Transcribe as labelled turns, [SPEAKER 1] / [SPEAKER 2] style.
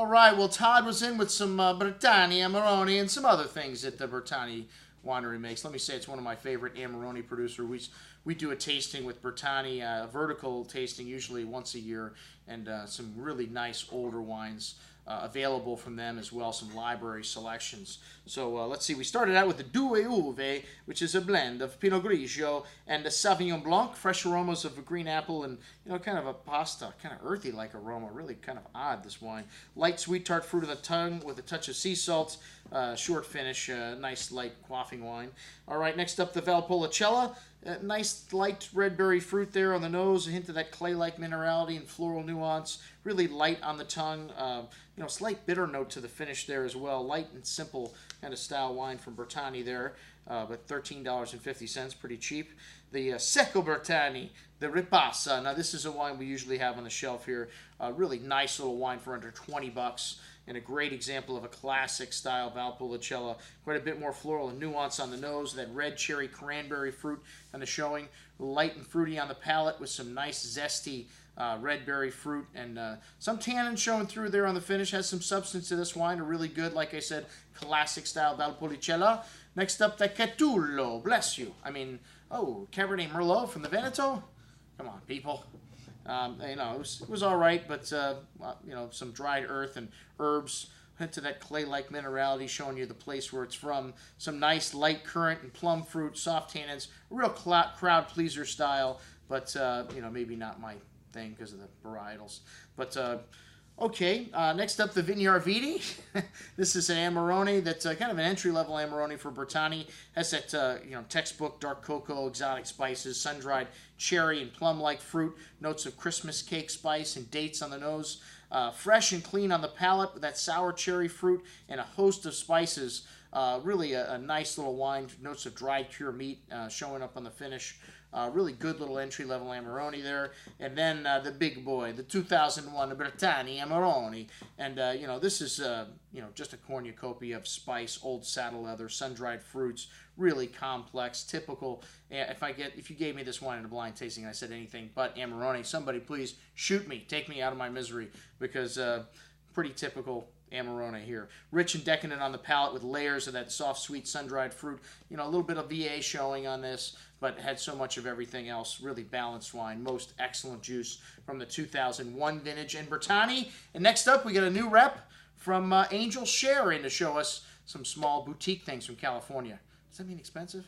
[SPEAKER 1] All right, well, Todd was in with some Bertani Amarone and some other things that the Bertani winery makes. Let me say it's one of my favorite Amarone producers. We do a tasting with Bertani, a vertical tasting usually once a year, and some really nice older wines available from them as well, some library selections. So let's see, we started out with the Due Uve, which is a blend of Pinot Grigio and a Sauvignon Blanc, fresh aromas of a green apple and, kind of a pasta, kind of earthy-like aroma, really kind of odd, this wine. Light sweet tart fruit on the tongue with a touch of sea salt, short finish, nice light quaffing wine. All right, next up the Valpolicella. Nice light red berry fruit there on the nose, a hint of that clay-like minerality and floral nuance. Really light on the tongue. Slight bitter note to the finish there as well. Light and simple kind of style wine from Bertani there, but $13.50, pretty cheap. The Secco Bertani, the Ripassa. Now this is a wine we usually have on the shelf here. Really nice little wine for under $20. And a great example of a classic style Valpolicella. Quite a bit more floral and nuance on the nose. That red cherry cranberry fruit kind of showing. Light and fruity on the palate with some nice zesty red berry fruit. And some tannin showing through there on the finish. Has some substance to this wine. A really good, like I said, classic style Valpolicella. Next up, the Catullo. Bless you. Cabernet Merlot from the Veneto? Come on, people. It was all right, but some dried earth and herbs, hint to that clay-like minerality, showing you the place where it's from. Some nice light currant and plum fruit, soft tannins, real crowd pleaser style, but maybe not my thing because of the varietals. But okay, next up the Vignard Vidi. This is an Amarone that's kind of an entry-level Amarone for Bertani. Has that textbook dark cocoa, exotic spices, sun-dried cherry and plum-like fruit, notes of Christmas cake spice and dates on the nose. Fresh and clean on the palate with that sour cherry fruit and a host of spices. Really a nice little wine, notes of dried cured meat showing up on the finish. Really good little entry-level Amarone there. And then the big boy, the 2001 Bertani Amarone. And, this is, just a cornucopia of spice, old saddle leather, sun-dried fruits, really complex, typical. If you gave me this wine in a blind tasting and I said anything but Amarone, somebody please shoot me, take me out of my misery, because pretty typical Amarone here. Rich and decadent on the palate with layers of that soft, sweet, sun-dried fruit. A little bit of VA showing on this, but had so much of everything else. Really balanced wine. Most excellent juice from the 2001 vintage in Bertani. And next up, we got a new rep from Angel Share in to show us some small boutique things from California. Does that mean expensive?